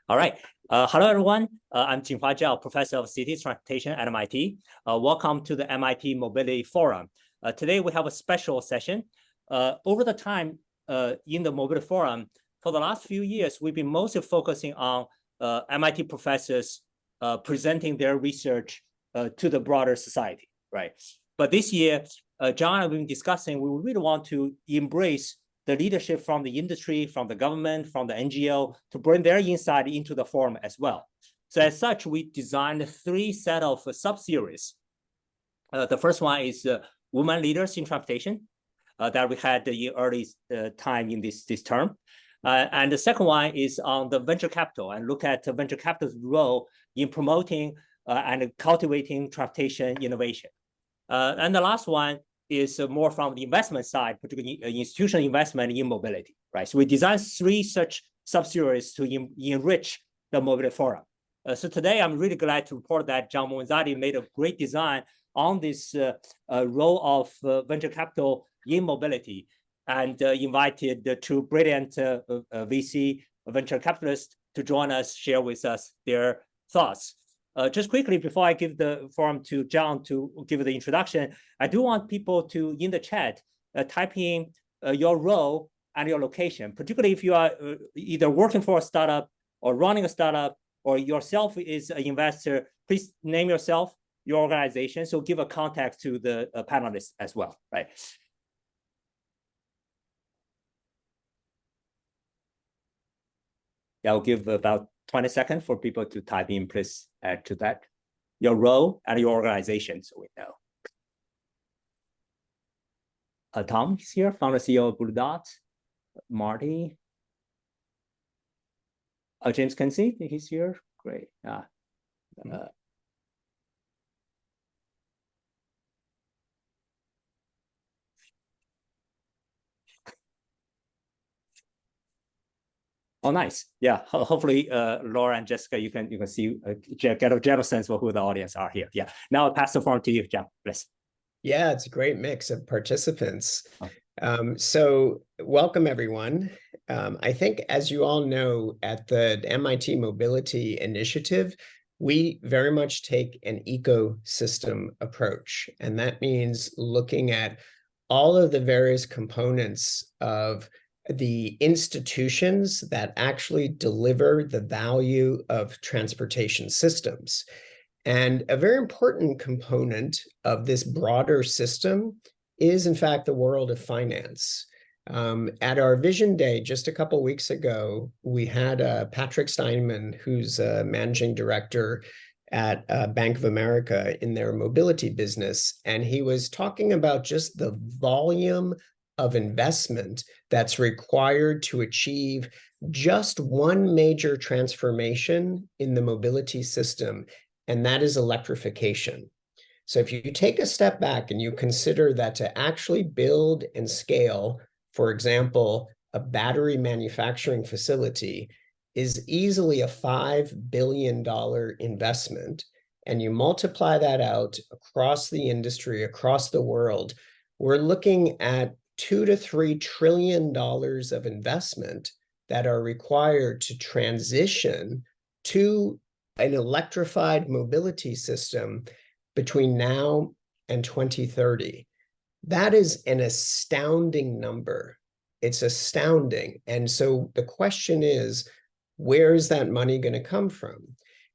All right. Hello, everyone. I'm Jinhua Zhao, Professor of City Transportation at MIT. Welcome to the MIT Mobility Forum. Today, we have a special session. Over the time in the Mobility Forum, for the last few years, we've been mostly focusing on MIT professors presenting their research to the broader society, right? But this year, John and I have been discussing, we really want to embrace the leadership from the industry, from the government, from the NGO, to bring their insight into the forum as well. So as such, we designed 3 set of sub-series. The first one is women leaders in transportation that we had in early time in this term. And the second one is on the venture capital and look at venture capital's role in promoting and cultivating transportation innovation. And the last one is more from the investment side, particularly institutional investment in mobility, right? So we designed 3 such sub-series to enrich the mobility forum. So today, I'm really glad to report that John Moavenzadeh made a great design on this role of venture capital in mobility and invited the 2 brilliant VC venture capitalists to join us, share with us their thoughts. Just quickly, before I give the forum to John to give the introduction, I do want people to, in the chat, type in your role and your location, particularly if you are either working for a startup or running a startup or yourself is an investor, please name yourself, your organization, so give a context to the panelists as well, right? Yeah, I'll give about 20 seconds for people to type in, please add to that. Your role and your organization, so we know. Tom is here, founder CEO of Blue Dot. Marty. James Kinsey, he's here, great. Oh, nice. Yeah. Hopefully, Laura and Jessica, you can see get a general sense for who the audience are here. Yeah. Now I'll pass the forum to you, John, please. Yeah, it's a great mix of participants. So welcome, everyone. I think, as you all know, at the MIT Mobility Initiative, we very much take an ecosystem approach. And that means looking at all of the various components of the institutions that actually deliver the value of transportation systems. And a very important component of this broader system is, in fact, the world of finance. At our Vision Day just a couple of weeks ago, we had Patrick Steinman, who's a managing director at Bank of America in their mobility business, and he was talking about just the volume of investment that's required to achieve just one major transformation in the mobility system, and that is electrification. So if you take a step back and you consider that to actually build and scale, for example, a battery manufacturing facility is easily a $5 billion investment, and you multiply that out across the industry, across the world, we're looking at $2 to $3 trillion of investment that are required to transition to an electrified mobility system between now and 2030. That is an astounding number. It's astounding. And so the question is, where is that money going to come from?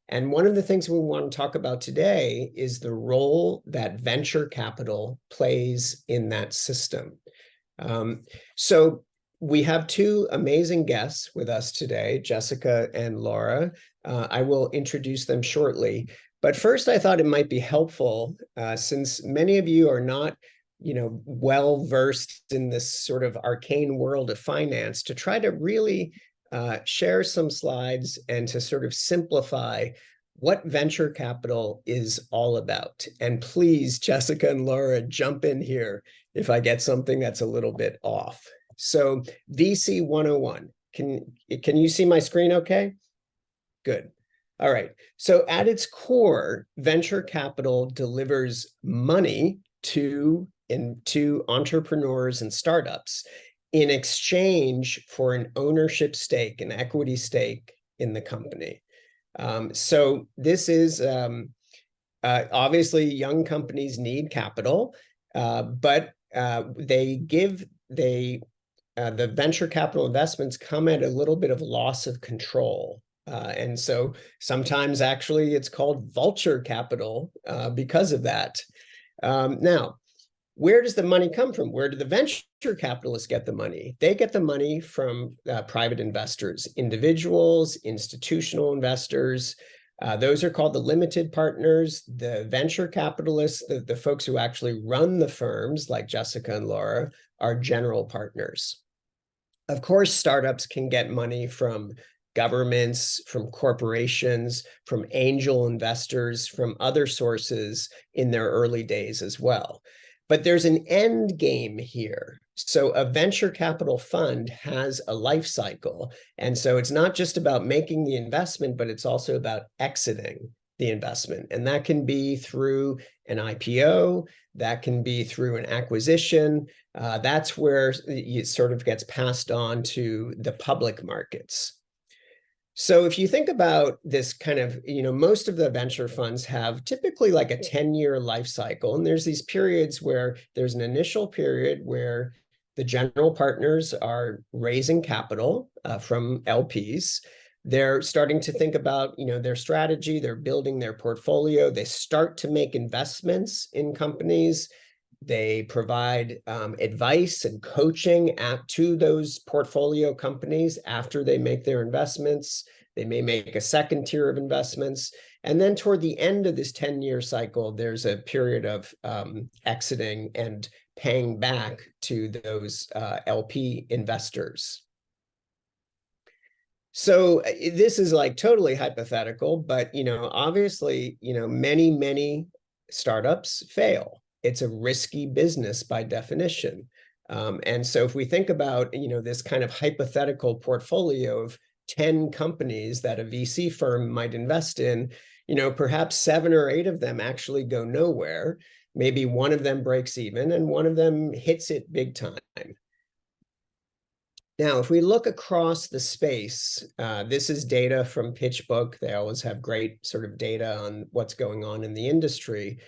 And one of the things we want to talk about today is the role that venture capital plays in that system. So we have 2 amazing guests with us today, Jessica and Laura. I will introduce them shortly. But first, I thought it might be helpful, since many of you are not, well-versed in this sort of arcane world of finance, to try to really share some slides and to sort of simplify what venture capital is all about. And please, Jessica and Laura, jump in here if I get something that's a little bit off. So VC 101, can you see my screen okay? Good. All right. So at its core, venture capital delivers money to entrepreneurs and startups in exchange for an ownership stake, an equity stake in the company. So this is obviously young companies need capital, but the venture capital investments come at a little bit of loss of control. And so sometimes actually it's called vulture capital because of that. Now, where does the money come from? Where do the venture capitalists get the money? They get the money from private investors, individuals, institutional investors. Those are called the limited partners. The venture capitalists, the folks who actually run the firms, like Jessica and Laura, are general partners. Of course, startups can get money from governments, from corporations, from angel investors, from other sources in their early days as well. But there's an end game here. So a venture capital fund has a life cycle. And so it's not just about making the investment, but it's also about exiting the investment. And that can be through an IPO, that can be through an acquisition. That's where it sort of gets passed on to the public markets. So if you think about this kind of, most of the venture funds have typically like a 10-year life cycle. And there's these periods where there's an initial period where the general partners are raising capital from LPs. They're starting to think about, their strategy. They're building their portfolio. They start to make investments in companies. They provide advice and coaching to those portfolio companies after they make their investments. They may make a second tier of investments. And then toward the end of this 10-year cycle, there's a period of exiting and paying back to those LP investors. So this is like totally hypothetical, but, obviously, many startups fail. It's a risky business by definition. And so if we think about, this kind of hypothetical portfolio of 10 companies that a VC firm might invest in, perhaps 7 or 8 of them actually go nowhere. Maybe one of them breaks even and one of them hits it big time. Now, if we look across the space, this is data from PitchBook. They always have great sort of data on what's going on in the industry.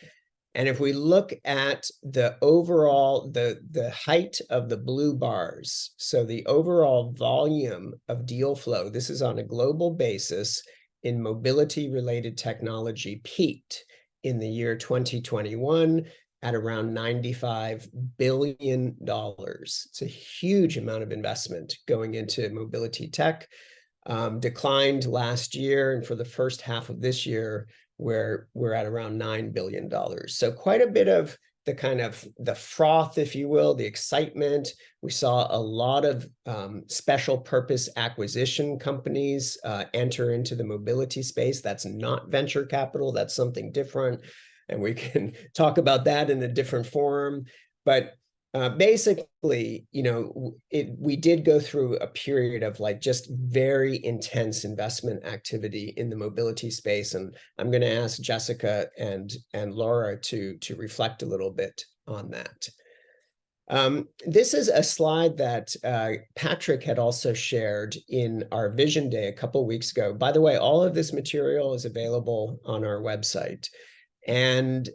And if we look at the overall, the height of the blue bars, so the overall volume of deal flow, this is on a global basis in mobility-related technology, peaked in the year 2021 at around $95 billion. It's a huge amount of investment going into mobility tech. Declined last year, and for the first half of this year, where we're at around $9 billion. So quite a bit of the kind of the froth, if you will, the excitement. We saw a lot of special purpose acquisition companies enter into the mobility space. That's not venture capital, that's something different. And we can talk about that in a different forum. But basically, we did go through a period of like just very intense investment activity in the mobility space. And I'm going to ask Jessica and Laura to reflect a little bit on that. This is a slide that Patrick had also shared in our Vision Day a couple weeks ago. By the way, all of this material is available on our website. And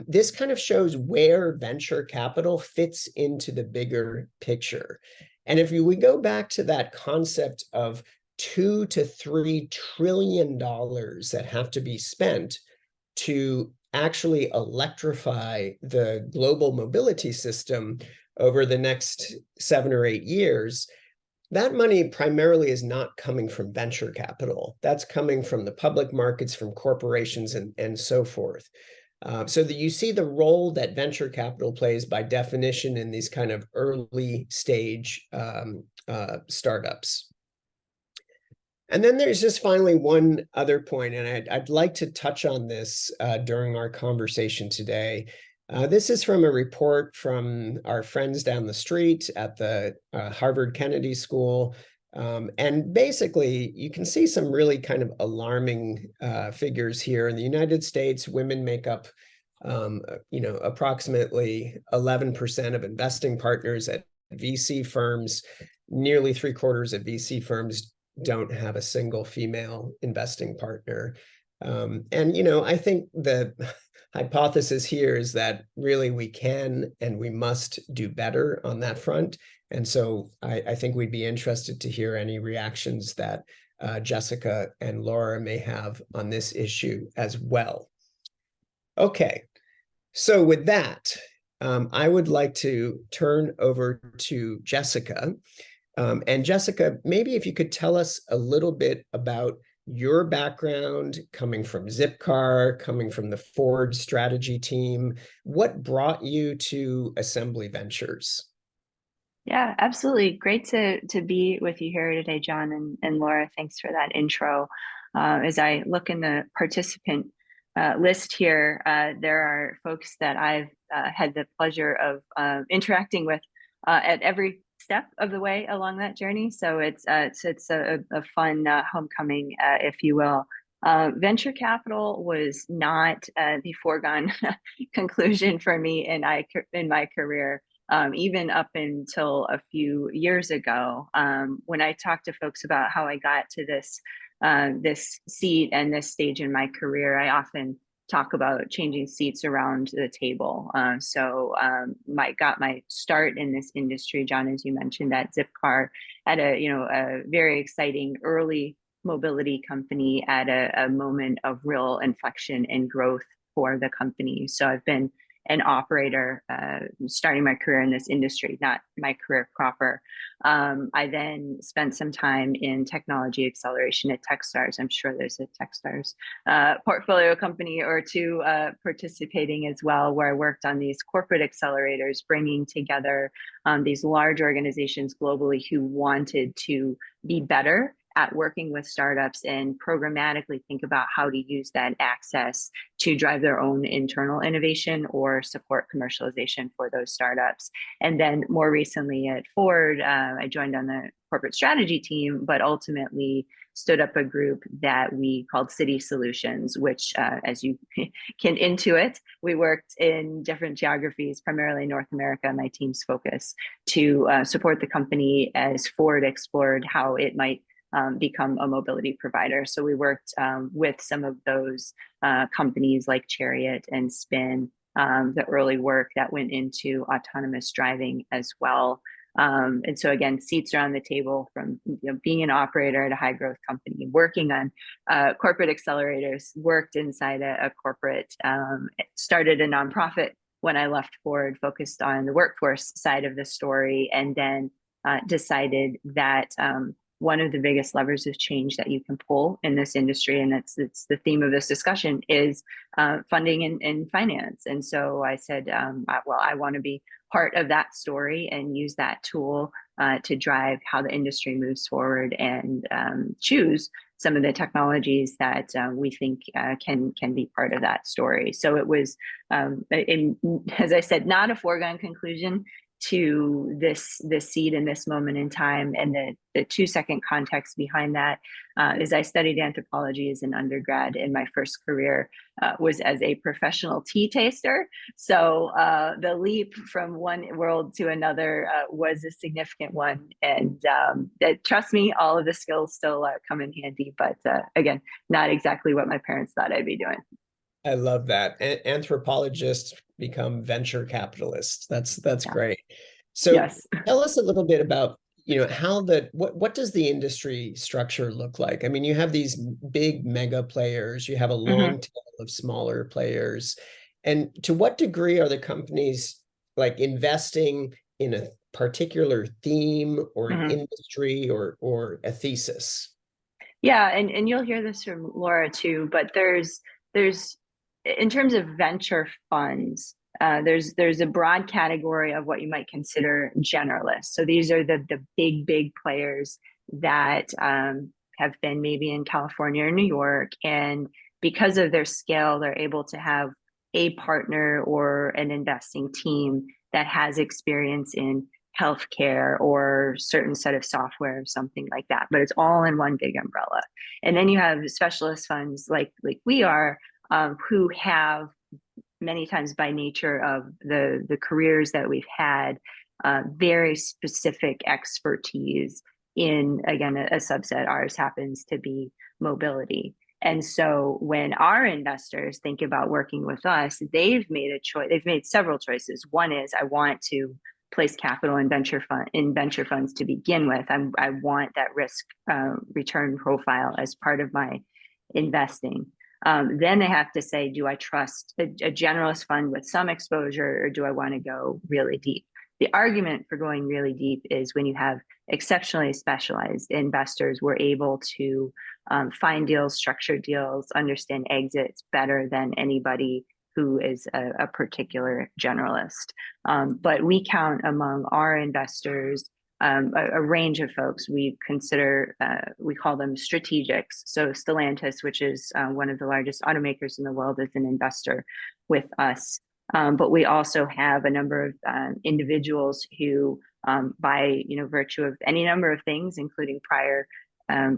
this kind of shows where venture capital fits into the bigger picture. And if we go back to that concept of $2 to $3 trillion that have to be spent to actually electrify the global mobility system over the next 7 or 8 years, that money primarily is not coming from venture capital. That's coming from the public markets, from corporations, and so forth. So that you see the role that venture capital plays by definition in these kind of early stage startups. And then there's just finally one other point, and I'd like to touch on this during our conversation today. This is from a report from our friends down the street at the Harvard Kennedy School. And basically, you can see some really kind of alarming figures here. In the United States, women make up, approximately 11% of investing partners at VC firms. Nearly 3/4 of VC firms don't have a single female investing partner. And I think the hypothesis here is that really we can and we must do better on that front. And so I think we'd be interested to hear any reactions that Jessica and Laura may have on this issue as well. Okay, so with that, I would like to turn over to Jessica. And Jessica, maybe if you could tell us a little bit about your background, coming from Zipcar, coming from the Ford strategy team, what brought you to Assembly Ventures? Yeah, absolutely. Great to be with you here today, John and Laura. Thanks for that intro. As I look in the participant list here, there are folks that I've had the pleasure of interacting with at every step of the way along that journey. So it's a fun homecoming, if you will. Venture capital was not the foregone conclusion for me in my career. Even up until a few years ago, when I talk to folks about how I got to this seat and this stage in my career, I often talk about changing seats around the table. Got my start in this industry, John, as you mentioned, at Zipcar, at a very exciting early mobility company at a moment of real inflection and growth for the company. So I've been an operator starting my career in this industry, not my career proper. I then spent some time in technology acceleration at Techstars. I'm sure there's a Techstars portfolio company or two participating as well, where I worked on these corporate accelerators, bringing together these large organizations globally who wanted to be better at working with startups and programmatically think about how to use that access to drive their own internal innovation or support commercialization for those startups. And then more recently at Ford, I joined on the corporate strategy team, but ultimately stood up a group that we called City Solutions, which, as you can intuit, we worked in different geographies, primarily North America, my team's focus, to support the company as Ford explored how it might become a mobility provider. So we worked with some of those companies like Chariot and Spin, the early work that went into autonomous driving as well. And so again, seats are on the table from being an operator at a high growth company, working on corporate accelerators, worked inside a corporate, started a nonprofit when I left Ford, focused on the workforce side of the story, and then decided that one of the biggest levers of change that you can pull in this industry, and it's the theme of this discussion, is funding and finance. And so I said, well, I want to be part of that story and use that tool to drive how the industry moves forward and choose some of the technologies that we think can be part of that story. So it was, as I said, not a foregone conclusion to this seed in this moment in time. And the 2-second context behind that is I studied anthropology as an undergrad, and my first career was as a professional tea taster. So the leap from one world to another was a significant one. And trust me, all of the skills still come in handy, but again, not exactly what my parents thought I'd be doing. I love that. Anthropologists become venture capitalists. That's Yeah. great. So Yes. tell us a little bit about, how what does the industry structure look like? I mean, you have these big mega players, you have a long tail of smaller players. And to what degree are the companies like investing in a particular theme or an industry or a thesis? Yeah, and you'll hear this from Laura too, but there's in terms of venture funds, there's a broad category of what you might consider generalists. So these are the big players that have been maybe in California or New York, and because of their scale, they're able to have a partner or an investing team that has experience in healthcare or certain set of software or something like that. But it's all in one big umbrella. And then you have specialist funds like we are, who have many times by nature of the careers that we've had, very specific expertise in, again, a subset. Ours happens to be mobility. And so when our investors think about working with us, they've made a choice. They've made several choices. One is, I want to place capital in venture funds to begin with. I want that risk return profile as part of my investing. Then they have to say, do I trust a generalist fund with some exposure, or do I want to go really deep? The argument for going really deep is when you have exceptionally specialized investors, we're able to find deals, structure deals, understand exits better than anybody who is a particular generalist. But we count among our investors a range of folks. We consider, we call them strategics. So Stellantis, which is one of the largest automakers in the world, is an investor with us. But we also have a number of individuals who, by virtue of any number of things, including prior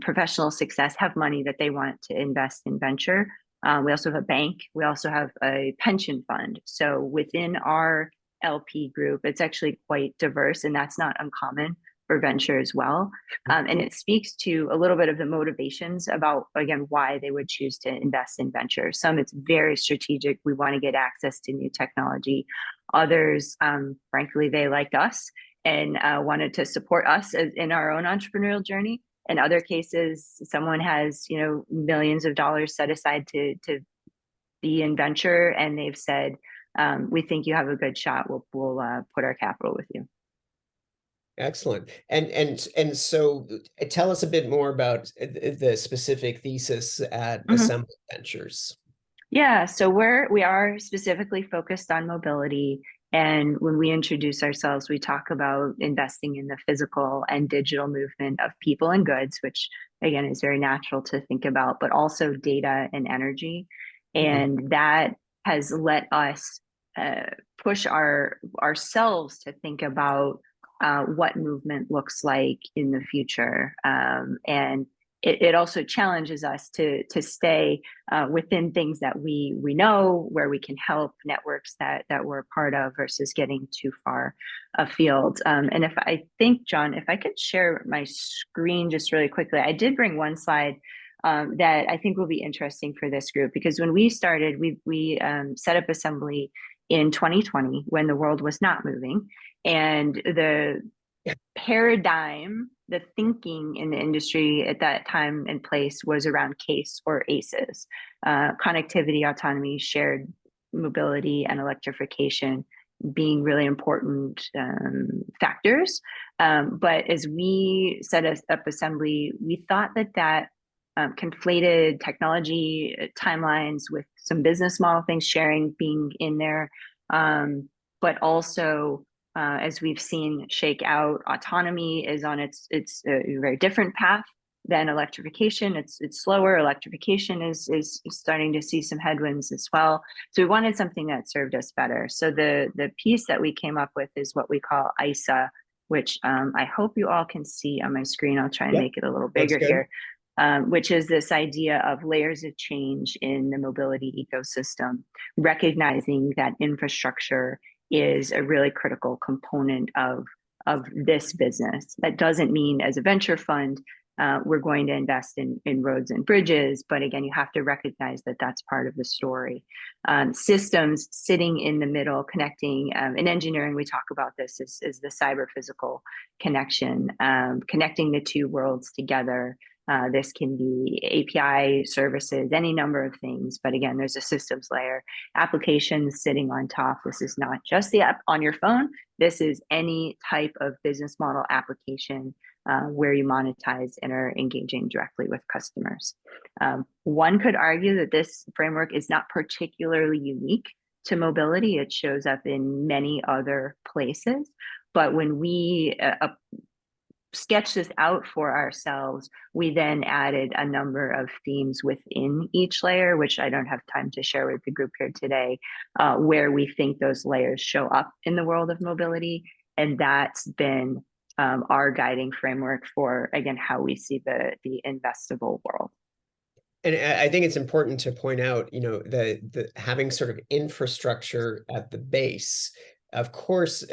professional success, have money that they want to invest in venture. We also have a bank. We also have a pension fund. So within our LP group, it's actually quite diverse, and that's not uncommon for venture as well. And it speaks to a little bit of the motivations about, again, why they would choose to invest in venture. Some, it's very strategic. We want to get access to new technology. Others, frankly, they liked us and wanted to support us in our own entrepreneurial journey. In other cases, someone has, millions of dollars set aside to be in venture, and they've said, we think you have a good shot. We'll put our capital with you. Excellent. And so tell us a bit more about the specific thesis at Assembly Ventures. Yeah, so we are specifically focused on mobility. And when we introduce ourselves, we talk about investing in the physical and digital movement of people and goods, which again is very natural to think about, but also data and energy. And that has let us push ourselves to think about what movement looks like in the future. And it also challenges us to stay within things that we know, where we can help networks that we're a part of, versus getting too far afield. And John, if I could share my screen just really quickly, I did bring one slide that I think will be interesting for this group, because when we started, we set up Assembly in 2020 when the world was not moving, and the paradigm, the thinking in the industry at that time and place was around CASE or ACEs, connectivity, autonomy, shared mobility, and electrification being really important factors. But as we set up Assembly, we thought that conflated technology timelines with some business model things, sharing being in there, but also as we've seen shake out, autonomy is on its a very different path than electrification. It's slower. Electrification is starting to see some headwinds as well. So we wanted something that served us better. So the piece that we came up with is what we call ISA, which I hope you all can see on my screen. I'll try and make it a little bigger here. Which is this idea of layers of change in the mobility ecosystem, recognizing that infrastructure is a really critical component of this business. That doesn't mean as a venture fund, we're going to invest in roads and bridges, but again, you have to recognize that that's part of the story. Systems sitting in the middle, connecting, in engineering, we talk about this as the cyber-physical connection, connecting the two worlds together. This can be API services, any number of things. But again, there's a systems layer, applications sitting on top. This is not just the app on your phone. This is any type of business model application where you monetize and are engaging directly with customers. One could argue that this framework is not particularly unique to mobility. It shows up in many other places. But when we sketch this out for ourselves, we then added a number of themes within each layer, which I don't have time to share with the group here today, where we think those layers show up in the world of mobility. And that's been our guiding framework for, again, how we see the investable world. And I think it's important to point out, the having sort of infrastructure at the base. Of course,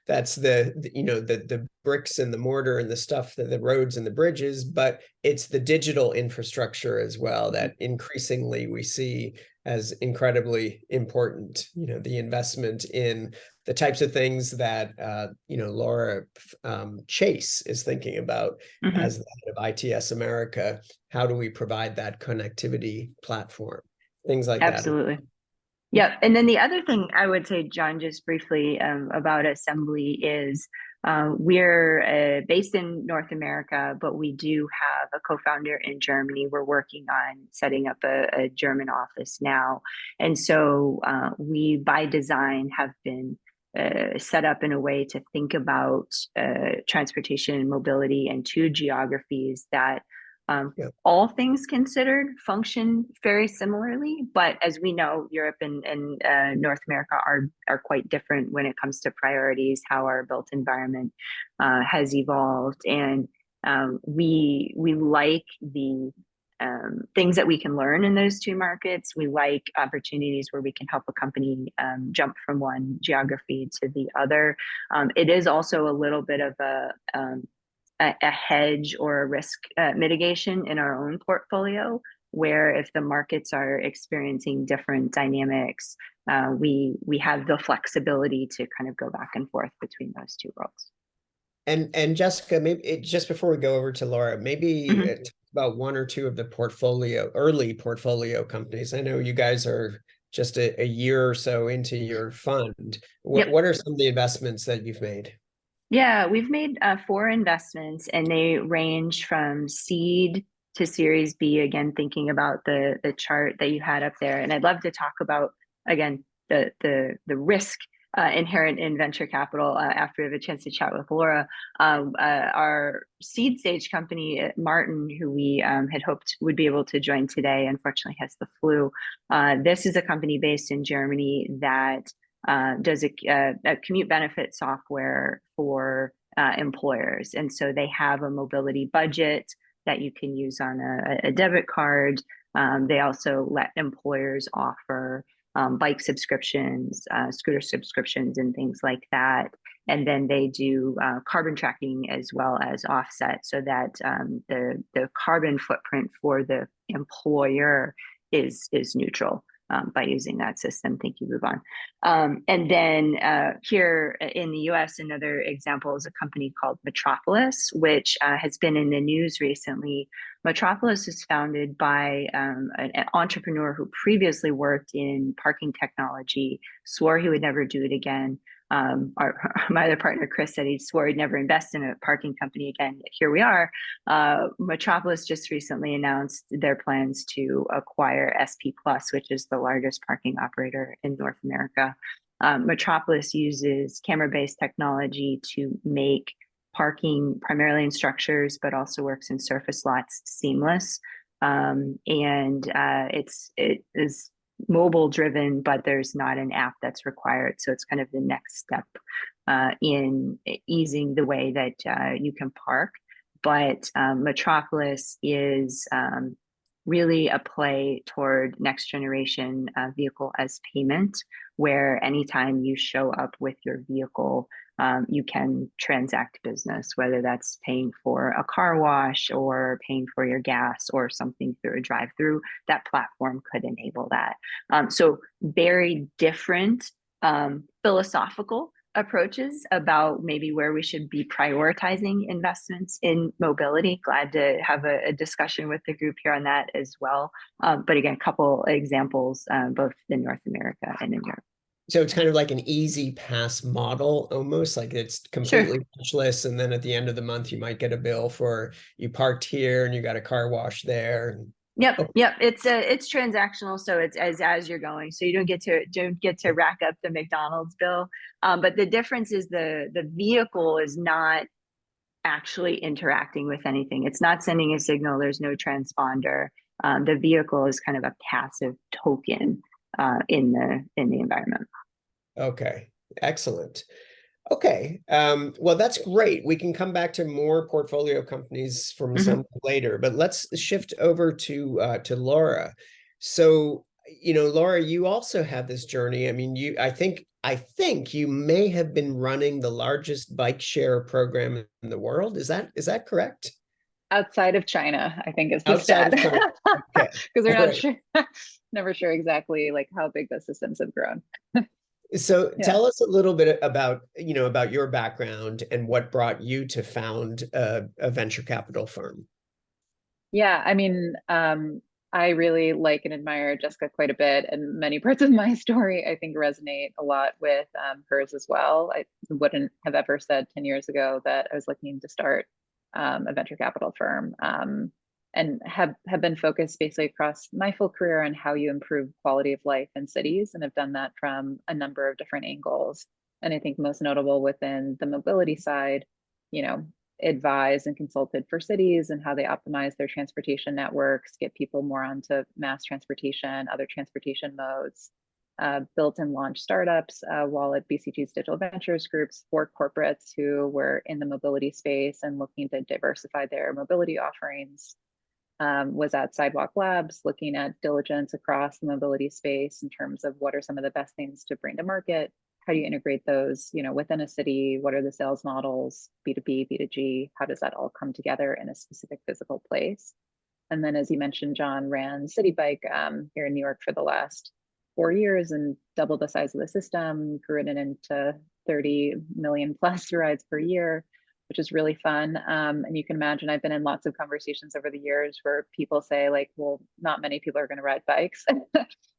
that's the bricks and the mortar and the stuff, the roads and the bridges, but it's the digital infrastructure as well that increasingly we see as incredibly important. The investment in the types of things that Laura Chase is thinking about as the head of ITS America. How do we provide that connectivity platform? Things like that. Absolutely. Yeah. And then the other thing I would say, John, just briefly about Assembly is we're based in North America, but we do have a co-founder in Germany. We're working on setting up a German office now. And so we, by design, have been set up in a way to think about transportation and mobility in two geographies that all things considered function very similarly, but as we know, Europe and North America are quite different when it comes to priorities, how our built environment has evolved, and we like the things that we can learn in those two markets. We like opportunities where we can help a company jump from one geography to the other. It is also a little bit of a hedge or a risk mitigation in our own portfolio, where if the markets are experiencing different dynamics, we have the flexibility to kind of go back and forth between those two worlds. And Jessica, maybe just before we go over to Laura, maybe talk about one or two of the early portfolio companies. I know you guys are just a year or so into your fund. What are some of the investments that you've made? Yeah, we've made 4 investments, and they range from seed to Series B. Again, thinking about the chart that you had up there, and I'd love to talk about again the risk inherent in venture capital after we have a chance to chat with Laura. Our seed stage company, Martin, who we had hoped would be able to join today, unfortunately has the flu. This is a company based in Germany that does a commute benefit software for employers. And so they have a mobility budget that you can use on a debit card. They also let employers offer bike subscriptions, scooter subscriptions, and things like that. And then they do carbon tracking as well as offset, so that the carbon footprint for the employer is neutral. By using that system. Thank you, Ruban. And then here in the US, another example is a company called Metropolis, which has been in the news recently. Metropolis is founded by an entrepreneur who previously worked in parking technology, swore he would never do it again. My other partner, Chris, said he swore he'd never invest in a parking company again. Here we are. Metropolis just recently announced their plans to acquire SP Plus, which is the largest parking operator in North America. Metropolis uses camera-based technology to make parking primarily in structures, but also works in surface lots seamless. It is mobile driven, but there's not an app that's required. So it's kind of the next step in easing the way that you can park. But Metropolis is really a play toward next generation vehicle as payment, where anytime you show up with your vehicle, you can transact business, whether that's paying for a car wash or paying for your gas or something through a drive-through. That platform could enable that. So very different philosophical approaches about maybe where we should be prioritizing investments in mobility. Glad to have a discussion with the group here on that as well. But again, a couple examples both in North America and in Europe. So it's kind of like an easy pass model, almost like it's completely touchless. And then at the end of the month, you might get a bill for you parked here and you got a car wash there. Yep. It's transactional, so it's as you're going. So you don't get to rack up the McDonald's bill. But the difference is the vehicle is not actually interacting with anything. It's not sending a signal. There's no transponder. The vehicle is kind of a passive token in the environment. Okay, excellent. Okay, well, that's great. We can come back to more portfolio companies from some later, but let's shift over to Laura. So, Laura, you also have this journey. I mean, I think I think you may have been running the largest bike share program in the world. Is that correct? Outside of China, I think is the Outside stat. of China. Okay. Because we're All not right. sure, never sure exactly like how big the systems have grown. So Yeah. tell us a little bit about, about your background and what brought you to found a venture capital firm. Yeah, I mean, I really like and admire Jessica quite a bit, and many parts of my story I think resonate a lot with hers as well. I wouldn't have ever said 10 years ago that I was looking to start a venture capital firm, and have been focused basically across my full career on how you improve quality of life in cities, and have done that from a number of different angles. And I think most notable within the mobility side, you know, advised and consulted for cities and how they optimize their transportation networks, get people more onto mass transportation, other transportation modes, built and launched startups while at BCG's Digital Ventures groups for corporates who were in the mobility space and looking to diversify their mobility offerings. Was at Sidewalk Labs looking at diligence across the mobility space in terms of what are some of the best things to bring to market. How do you integrate those, within a city? What are the sales models, B2B, B2G? How does that all come together in a specific physical place? And then, as you mentioned, John ran City Bike here in New York for the last 4 years and doubled the size of the system, grew it into 30 million plus rides per year, which is really fun. And you can imagine I've been in lots of conversations over the years where people say like, well, not many people are going to ride bikes. And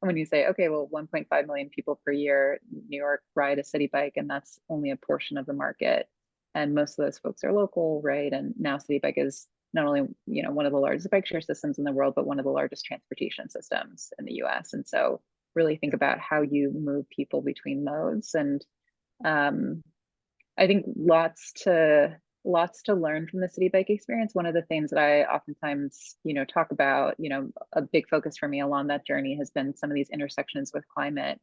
when you say, okay, well, 1.5 million people per year, New York ride a city bike, and that's only a portion of the market. And most of those folks are local, right? And now City Bike is not only, one of the largest bike share systems in the world, but one of the largest transportation systems in the US. And so really think about how you move people between modes. And I think lots to learn from the City Bike experience. One of the things that I oftentimes, talk about, a big focus for me along that journey has been some of these intersections with climate.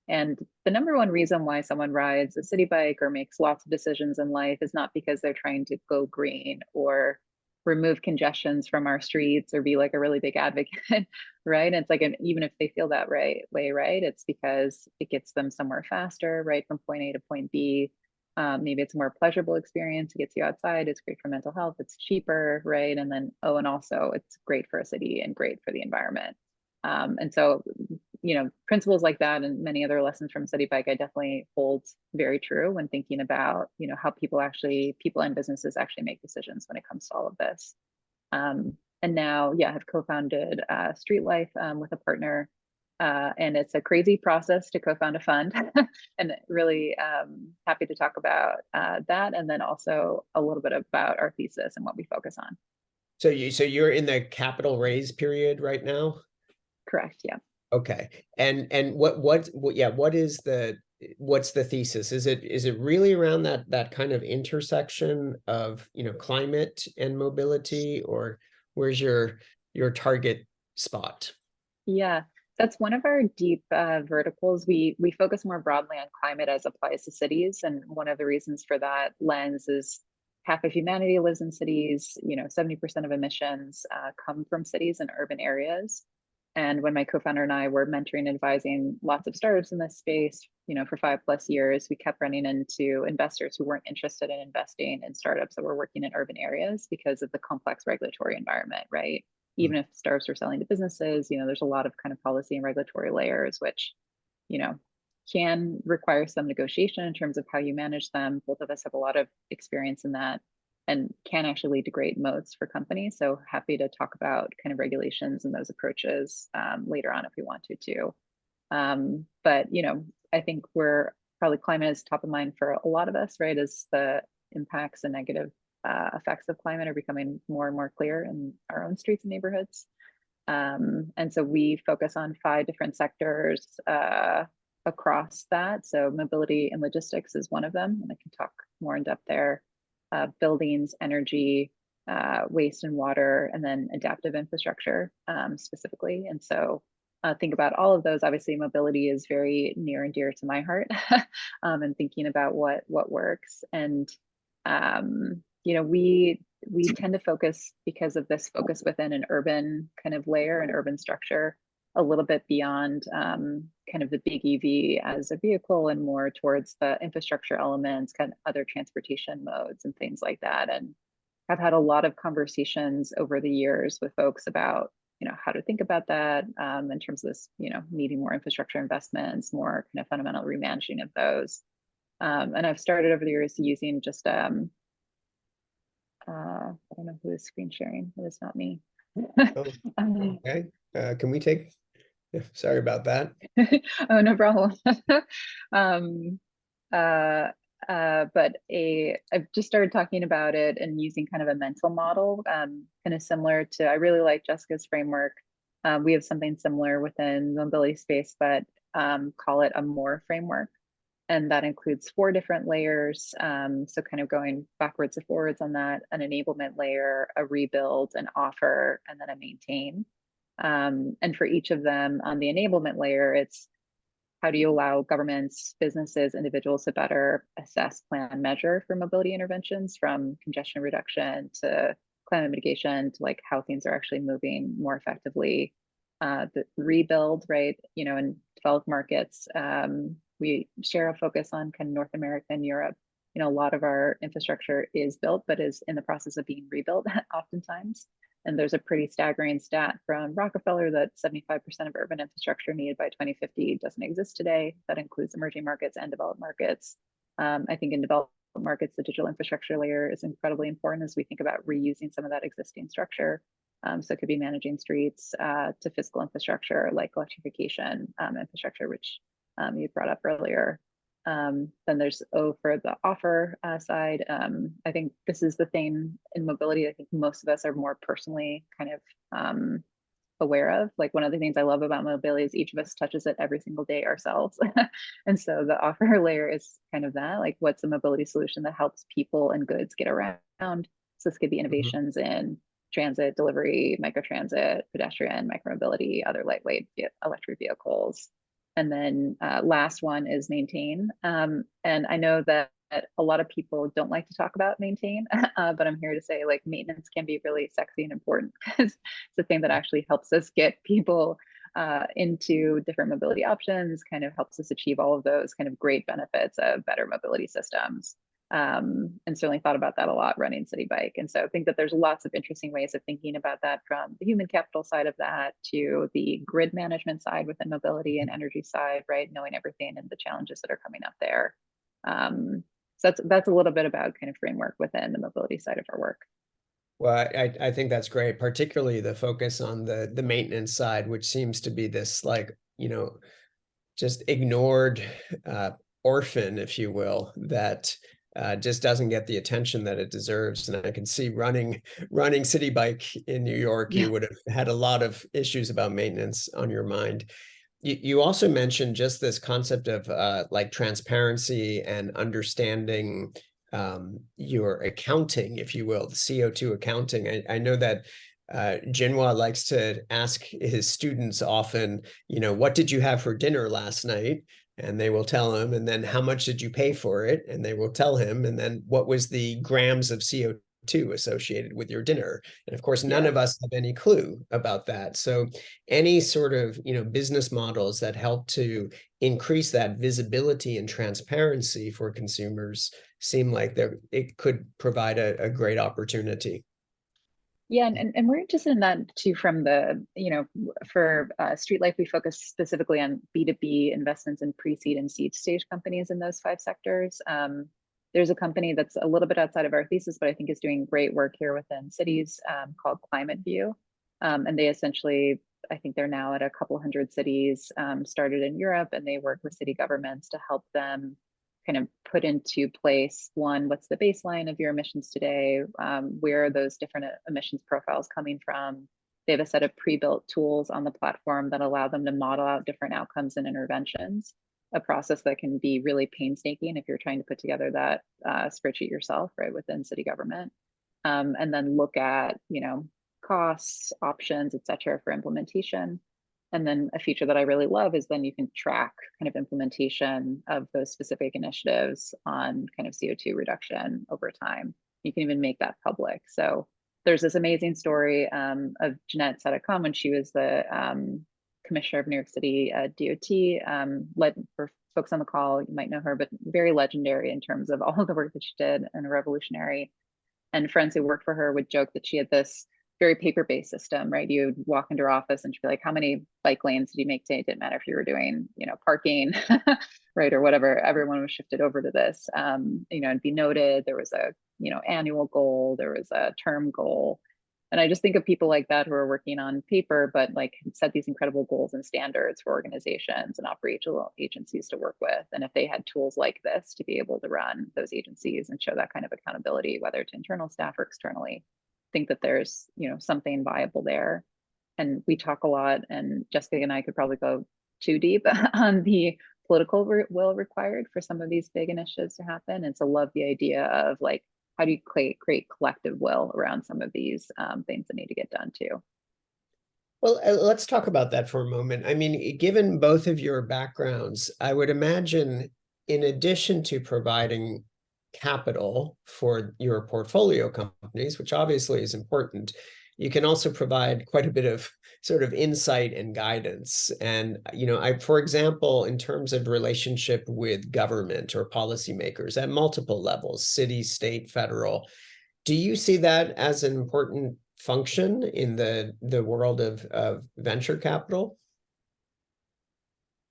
And the number one reason why someone rides a city bike or makes lots of decisions in life is not because they're trying to go green or remove congestions from our streets or be like a really big advocate, right? It's like, even if they feel that way, right? It's because it gets them somewhere faster, right? From point A to point B. Maybe it's a more pleasurable experience. It gets you outside. It's great for mental health. It's cheaper, right? And then, and also it's great for a city and great for the environment. And so, principles like that and many other lessons from City Bike, I definitely hold very true when thinking about, how people and businesses actually make decisions when it comes to all of this. And now, I've co-founded Streetlife with a partner. And it's a crazy process to co-found a fund and really happy to talk about that. And then also a little bit about our thesis and what we focus on. So you're in the capital raise period right now? Correct. Yeah. Okay. And what's the thesis? Is it really around that kind of intersection of, climate and mobility, or where's your target spot? Yeah, that's one of our deep verticals. We focus more broadly on climate as applies to cities, and one of the reasons for that lens is half of humanity lives in cities. 70% of emissions come from cities and urban areas. And when my co-founder and I were mentoring and advising lots of startups in this space, for 5+ years, we kept running into investors who weren't interested in investing in startups that were working in urban areas because of the complex regulatory environment, right? Even if startups were selling to businesses, there's a lot of kind of policy and regulatory layers, which, can require some negotiation in terms of how you manage them. Both of us have a lot of experience in that and can actually lead to great moats for companies. So happy to talk about kind of regulations and those approaches later on if we want to too. But, I think climate is top of mind for a lot of us, right? As the impacts and negative effects of climate are becoming more and more clear in our own streets and neighborhoods. And so we focus on 5 different sectors across that. So mobility and logistics is one of them, and I can talk more in depth there. Buildings, energy, waste and water, and then adaptive infrastructure specifically. And so think about all of those. Obviously, mobility is very near and dear to my heart, and thinking about what works. And we tend to focus because of this focus within an urban kind of layer and urban structure. a little bit beyond kind of the big EV as a vehicle and more towards the infrastructure elements, kind of other transportation modes and things like that. And I've had a lot of conversations over the years with folks about, how to think about that in terms of this, needing more infrastructure investments, more kind of fundamental remanaging of those. And I've started over the years using just, I don't know who is screen sharing, it is not me. Okay, can we take, sorry about that. Oh, no problem. But I've just started talking about it and using kind of a mental model, kind of similar to, I really like Jessica's framework. We have something similar within the mobility space, but call it a MORE framework. And that includes 4 different layers. So kind of going backwards and forwards on that, an enablement layer, a rebuild, an offer, and then a maintain. And for each of them on the enablement layer, it's how do you allow governments, businesses, individuals to better assess, plan, measure for mobility interventions, from congestion reduction to climate mitigation to like how things are actually moving more effectively. The rebuild, right? In developed markets, we share a focus on kind of North America and Europe. A lot of our infrastructure is built, but is in the process of being rebuilt oftentimes. And there's a pretty staggering stat from Rockefeller that 75% of urban infrastructure needed by 2050 doesn't exist today. That includes emerging markets and developed markets. I think in developed markets, the digital infrastructure layer is incredibly important as we think about reusing some of that existing structure. So it could be managing streets to physical infrastructure like electrification infrastructure, which you brought up earlier. Then there's O for the offer side. I think this is the thing in mobility I think most of us are more personally kind of aware of. Like, one of the things I love about mobility is each of us touches it every single day ourselves. And so the offer layer is kind of that, like, what's a mobility solution that helps people and goods get around? So this could be innovations in transit, delivery, microtransit, pedestrian, micromobility, other lightweight electric vehicles. And then last one is maintain. And I know that a lot of people don't like to talk about maintain, but I'm here to say, like, maintenance can be really sexy and important because it's the thing that actually helps us get people into different mobility options, kind of helps us achieve all of those kind of great benefits of better mobility systems. And certainly thought about that a lot running City Bike. And so I think that there's lots of interesting ways of thinking about that, from the human capital side of that to the grid management side within mobility and energy side, right? Knowing everything and the challenges that are coming up there. So that's a little bit about kind of framework within the mobility side of our work. Well, I think that's great, particularly the focus on the maintenance side, which seems to be this, like, just ignored orphan, if you will, that just doesn't get the attention that it deserves. And I can see running City Bike in New York, you would have had a lot of issues about maintenance on your mind. You also mentioned just this concept of like transparency and understanding your accounting, if you will, the CO2 accounting. I know that Jinhua likes to ask his students often, what did you have for dinner last night? And they will tell him, and then how much did you pay for it? And they will tell him, and then what was the grams of CO2 associated with your dinner? And of course, none of us have any clue about that. So any sort of, business models that help to increase that visibility and transparency for consumers seem like it could provide a great opportunity. Yeah, and we're interested in that too from the, for Streetlife, we focus specifically on B2B investments in pre-seed and seed stage companies in those 5 sectors. There's a company that's a little bit outside of our thesis, but I think is doing great work here within cities called Climate View. And they essentially, I think they're now at a couple hundred cities, started in Europe, and they work with city governments to help them kind of put into place, one, what's the baseline of your emissions today? Where are those different emissions profiles coming from? They have a set of pre-built tools on the platform that allow them to model out different outcomes and interventions, a process that can be really painstaking if you're trying to put together that spreadsheet yourself, right, within city government. And then look at, costs, options, et cetera, for implementation. And then a feature that I really love is then you can track kind of implementation of those specific initiatives on kind of CO2 reduction over time. You can even make that public. So there's this amazing story of Jeanette Sadekam when she was the commissioner of New York City DOT. Led, for folks on the call, you might know her, but very legendary in terms of all of the work that she did and revolutionary. And friends who worked for her would joke that she had this very paper-based system, right? You would walk into her office and she'd be like, how many bike lanes did you make today? It didn't matter if you were doing, parking, right, or whatever. Everyone was shifted over to this. It'd be noted. There was a, annual goal. There was a term goal. And I just think of people like that who are working on paper, but like set these incredible goals and standards for organizations and operational agencies to work with. And if they had tools like this to be able to run those agencies and show that kind of accountability, whether to internal staff or externally, I think that there's, something viable there. And we talk a lot, and Jessica and I could probably go too deep on the political will required for some of these big initiatives to happen. And so love the idea of like, how do you create collective will around some of these things that need to get done too? Well, let's talk about that for a moment. I mean, given both of your backgrounds, I would imagine in addition to providing capital for your portfolio companies, which obviously is important, you can also provide quite a bit of sort of insight and guidance. And, for example, in terms of relationship with government or policymakers at multiple levels, city, state, federal, do you see that as an important function in the world of venture capital?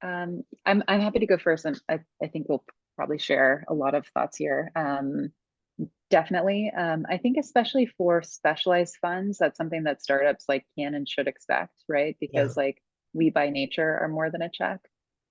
I'm happy to go first, and I think we'll probably share a lot of thoughts here. Definitely. I think especially for specialized funds, that's something that startups like can and should expect, right? Because like we by nature are more than a check.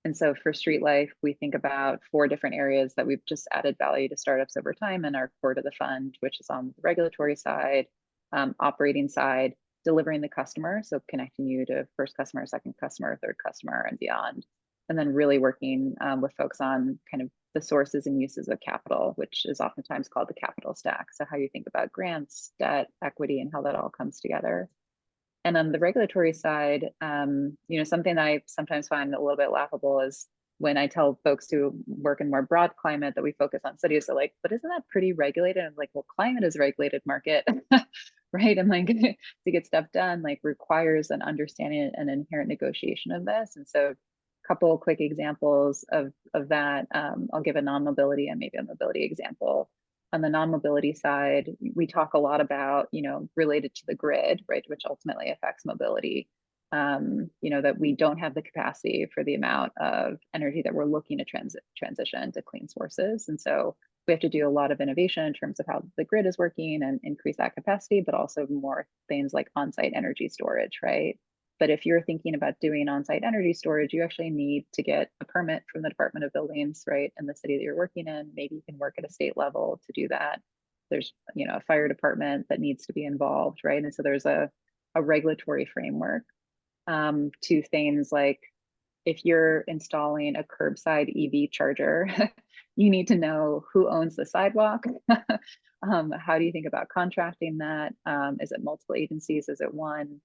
And so for Streetlife, we think about 4 different areas that we've just added value to startups over time and are core to the fund, which is on the regulatory side, operating side, delivering the customer. So connecting you to first customer, second customer, third customer and beyond. And then really working with folks on kind of the sources and uses of capital, which is oftentimes called the capital stack. So how you think about grants, debt, equity, and how that all comes together. And on the regulatory side, something I sometimes find a little bit laughable is when I tell folks who work in more broad climate that we focus on cities, they're like, but isn't that pretty regulated? I'm like, well, climate is a regulated market, right? And like to get stuff done, like requires an understanding and inherent negotiation of this. And so couple of quick examples of that. I'll give a non-mobility and maybe a mobility example. On the non-mobility side, we talk a lot about, related to the grid, right, which ultimately affects mobility, that we don't have the capacity for the amount of energy that we're looking to transition to clean sources. And so we have to do a lot of innovation in terms of how the grid is working and increase that capacity, but also more things like on-site energy storage, right? But if you're thinking about doing on-site energy storage, you actually need to get a permit from the Department of Buildings, right, in the city that you're working in. Maybe you can work at a state level to do that. There's, a fire department that needs to be involved, right? And so there's a regulatory framework to things like if you're installing a curbside EV charger, you need to know who owns the sidewalk. How do you think about contracting that? Is it multiple agencies? Is it one?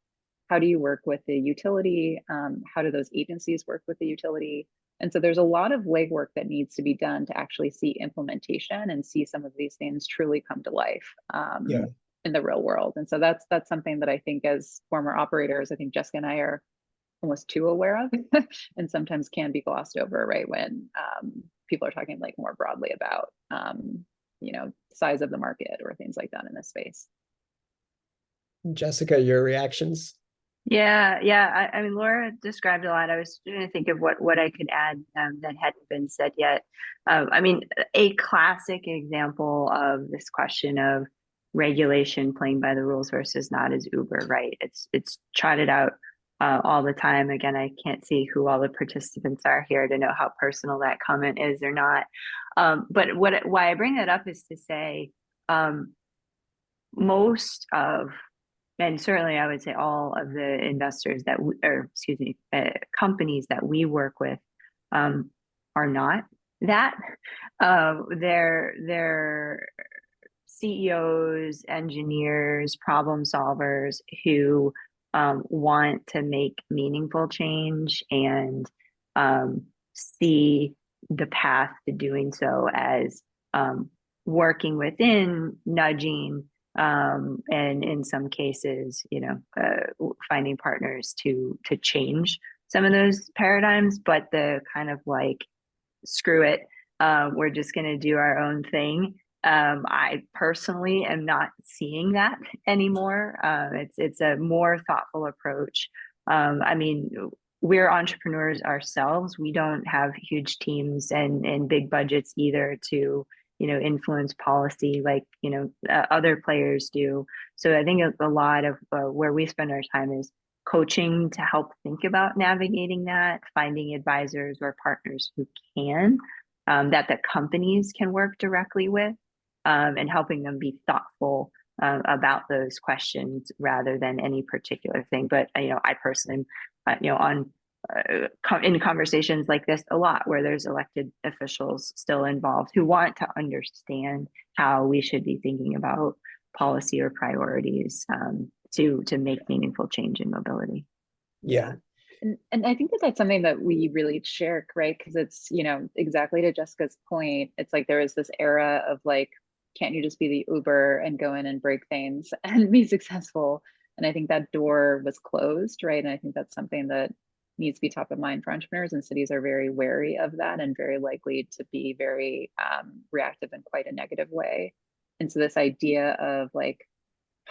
How do you work with the utility? How do those agencies work with the utility? And so there's a lot of legwork that needs to be done to actually see implementation and see some of these things truly come to life in the real world. And so that's something that I think as former operators, I think Jessica and I are almost too aware of and sometimes can be glossed over, right? When people are talking like more broadly about, size of the market or things like that in this space. Jessica, your reactions? Yeah. I mean, Laura described a lot. I was trying to think of what I could add that hadn't been said yet. I mean, a classic example of this question of regulation playing by the rules versus not is Uber, right? It's trotted out all the time. Again, I can't see who all the participants are here to know how personal that comment is or not. But why I bring that up is to say most of, and certainly I would say all of the investors that companies that we work with are not that. They're CEOs, engineers, problem solvers who want to make meaningful change and see the path to doing so as working within, nudging, and in some cases, finding partners to change some of those paradigms, but the kind of like, screw it, we're just going to do our own thing. I personally am not seeing that anymore. It's a more thoughtful approach. I mean, we're entrepreneurs ourselves. We don't have huge teams and big budgets either to, influence policy like, other players do. So I think a lot of where we spend our time is coaching to help think about navigating that, finding advisors or partners who can, that the companies can work directly with, and helping them be thoughtful about those questions rather than any particular thing. But, I personally, in conversations like this a lot where there's elected officials still involved who want to understand how we should be thinking about policy or priorities to make meaningful change in mobility. Yeah. And I think that that's something that we really share, right? Because it's, exactly to Jessica's point, it's like there was this era of like, can't you just be the Uber and go in and break things and be successful? And I think that door was closed, right? And I think that's something that needs to be top of mind for entrepreneurs, and cities are very wary of that and very likely to be very reactive in quite a negative way. And so this idea of like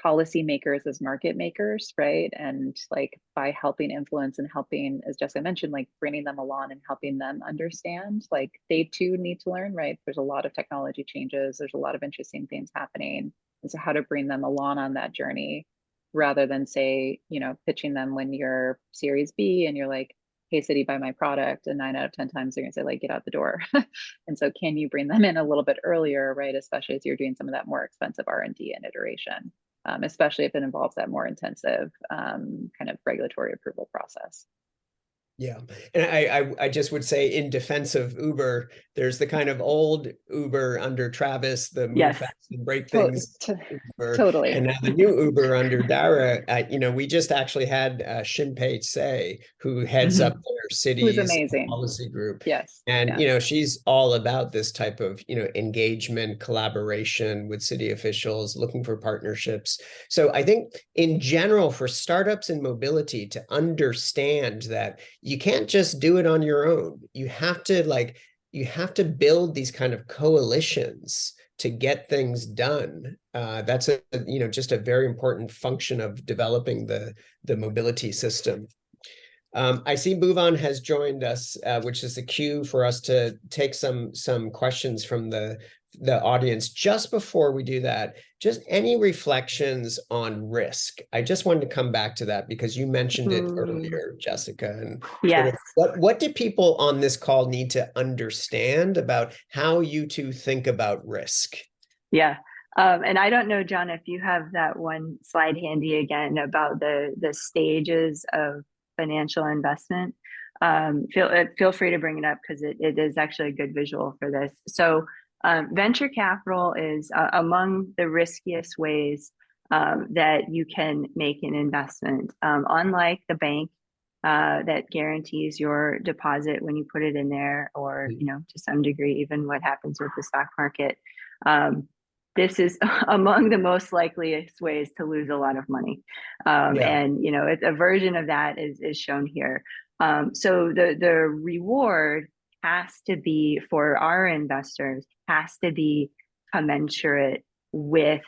policymakers as market makers, right? And like by helping influence and helping, as Jessica mentioned, like bringing them along and helping them understand, like they too need to learn, right? There's a lot of technology changes. There's a lot of interesting things happening. And so how to bring them along on that journey rather than say, pitching them when you're Series B and you're like, hey, city, buy my product. And 9 out of 10 times they're gonna say like, get out the door. And so can you bring them in a little bit earlier, right? Especially as you're doing some of that more expensive R&D and iteration. Especially if it involves that more intensive kind of regulatory approval process. Yeah. And I just would say in defense of Uber, there's the kind of old Uber under Travis, the move fast and break things Uber, totally. and now the new Uber under Dara. We just actually had Shinpei Tsai, who heads up their cities policy group. Yes. And, she's all about this type of, engagement, collaboration with city officials, looking for partnerships. So I think in general, for startups in mobility to understand that you can't just do it on your own. You have to build these kind of coalitions to get things done. That's just a very important function of developing the mobility system. I see Bhuvan has joined us, which is the cue for us to take some questions from the audience. Just before we do that, just any reflections on risk? I just wanted to come back to that because you mentioned it earlier, Jessica. And yes. What do people on this call need to understand about how you two think about risk? Yeah. And I don't know, John, if you have that one slide handy again about the stages of financial investment. Feel free to bring it up because it is actually a good visual for this. So venture capital is among the riskiest ways that you can make an investment. Unlike the bank that guarantees your deposit when you put it in there, or to some degree, even what happens with the stock market. This is among the most likeliest ways to lose a lot of money. And, it's a version of that is shown here. So the reward has to be, for our investors, has to be commensurate with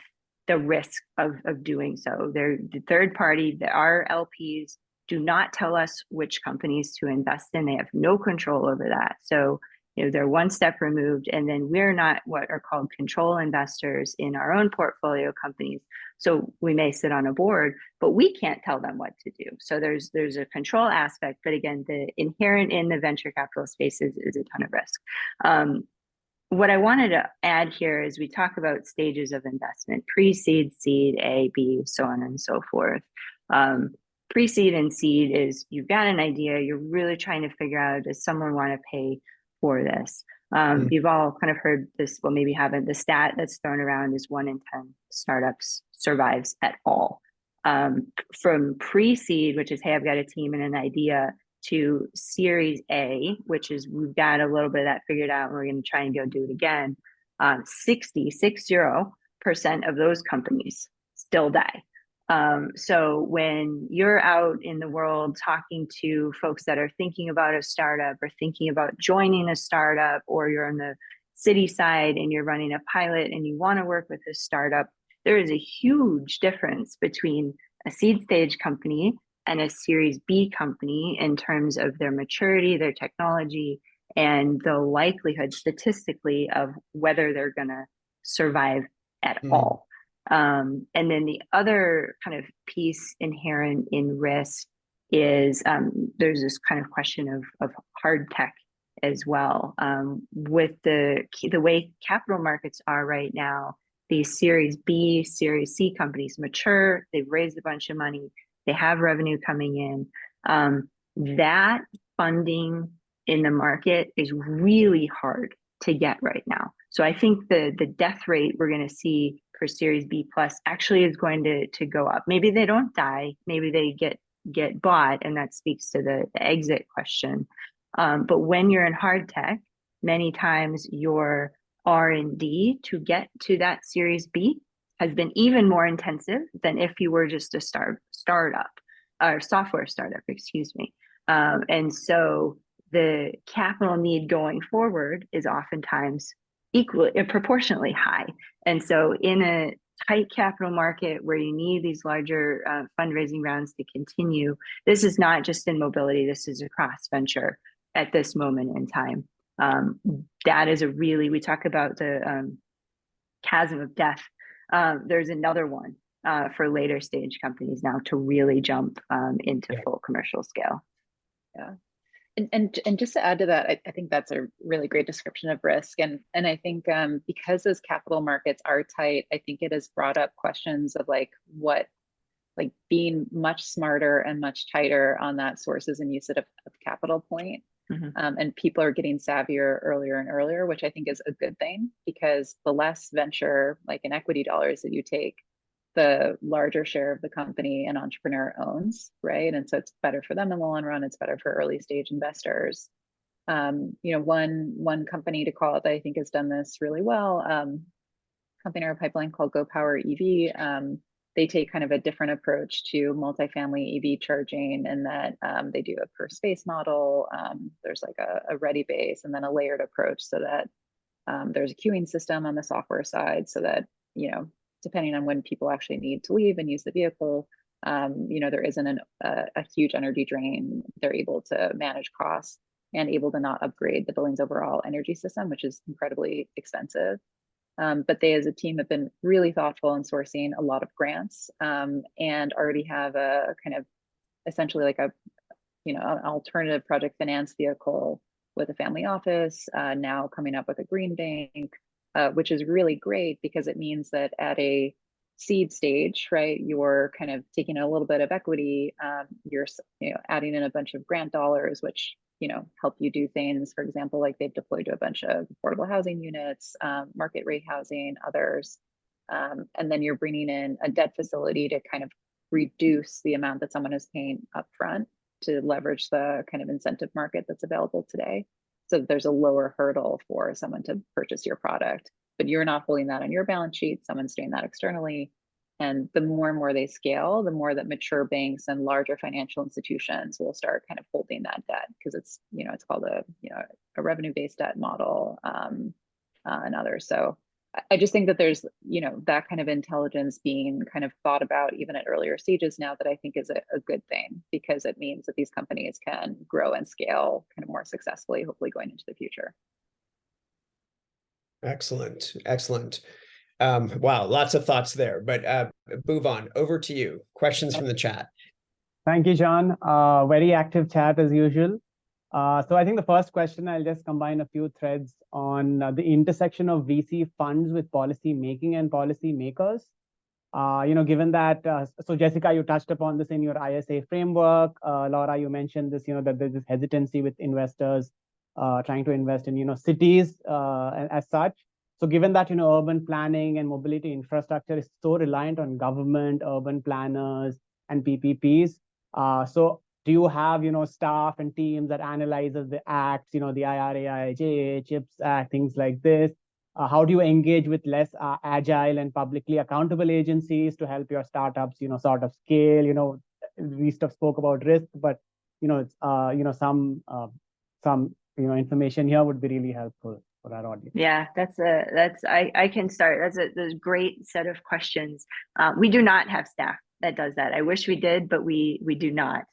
the risk of doing so. They're the third party, our LPs do not tell us which companies to invest in. They have no control over that. So they're one step removed, and then we're not what are called control investors in our own portfolio companies. So we may sit on a board, but we can't tell them what to do. So there's a control aspect, but again, the inherent in the venture capital space is a ton of risk. What I wanted to add here is we talk about stages of investment: pre-seed, seed, A, B, so on and so forth. Pre-seed and seed is you've got an idea, you're really trying to figure out, does someone want to pay for this? You've all kind of heard this, well, maybe haven't. The stat that's thrown around is 1 in 10 startups survives at all. From pre-seed, which is, hey, I've got a team and an idea, to Series A, which is we've got a little bit of that figured out and we're going to try and go do it again. 60% of those companies still die. So when you're out in the world talking to folks that are thinking about a startup or thinking about joining a startup, or you're on the city side and you're running a pilot and you want to work with a startup, there is a huge difference between a seed stage company and a Series B company in terms of their maturity, their technology, and the likelihood statistically of whether they're going to survive at all. And then the other kind of piece inherent in risk is there's this kind of question of hard tech as well. With the way capital markets are right now, these Series B, Series C companies mature, they've raised a bunch of money, they have revenue coming in. That funding in the market is really hard to get right now. So I think the death rate we're going to see for Series B plus actually is going to go up. Maybe they don't die, maybe they get bought, and that speaks to the exit question. But when you're in hard tech, many times your R&D to get to that Series B has been even more intensive than if you were just a startup or software startup, excuse me. And so the capital need going forward is oftentimes equally proportionately high. And so in a tight capital market where you need these larger fundraising rounds to continue, this is not just in mobility, this is across venture at this moment in time. That is we talk about the chasm of death. There's another one for later stage companies now to really jump into full commercial scale. Yeah. And just to add to that, I think that's a really great description of risk. And I think because those capital markets are tight, I think it has brought up questions of being much smarter and much tighter on that sources and use of capital point. And people are getting savvier earlier and earlier, which I think is a good thing, because the less venture, like in equity dollars that you take, the larger share of the company an entrepreneur owns, right? And so it's better for them in the long run. It's better for early stage investors. One company to call it that I think has done this really well, company in our pipeline called Go Power EV. They take kind of a different approach to multifamily EV charging, in that they do a per space model. There's like a ready base and then a layered approach, so that there's a queuing system on the software side, so that, depending on when people actually need to leave and use the vehicle, there isn't a huge energy drain. They're able to manage costs and able to not upgrade the building's overall energy system, which is incredibly expensive. But they as a team have been really thoughtful in sourcing a lot of grants, and already have a kind of essentially like an alternative project finance vehicle with a family office, now coming up with a green bank, which is really great, because it means that at a seed stage, right, you're kind of taking a little bit of equity, you're adding in a bunch of grant dollars, which help you do things. For example, like they've deployed to a bunch of affordable housing units, market rate housing, others. And then you're bringing in a debt facility to kind of reduce the amount that someone is paying upfront to leverage the kind of incentive market that's available today. So there's a lower hurdle for someone to purchase your product, but you're not holding that on your balance sheet. Someone's doing that externally. And the more and more they scale, the more that mature banks and larger financial institutions will start kind of holding that debt, because it's called a revenue-based debt model, and others. So I just think that there's that kind of intelligence being kind of thought about even at earlier stages now, that I think is a good thing, because it means that these companies can grow and scale kind of more successfully, hopefully going into the future. Excellent. Wow, lots of thoughts there. But Bhuvan, over to you. Questions from the chat. Thank you, John. Very active chat as usual. So I think the first question, I'll just combine a few threads on the intersection of VC funds with policy making and policy makers. Given that, so Jessica, you touched upon this in your ISA framework. Laura, you mentioned this, that there's this hesitancy with investors trying to invest in, cities as such. So given that, urban planning and mobility infrastructure is so reliant on government, urban planners, and PPPs, so do you have, staff and teams that analyzes the acts, the IRA, IIJA, CHIPS Act, things like this, How do you engage with less agile and publicly accountable agencies to help your startups, sort of scale? We spoke about risk, but it's some information here would be really helpful for our audience. Yeah, I can start. That's a great set of questions. We do not have staff that does that. I wish we did, but we do not.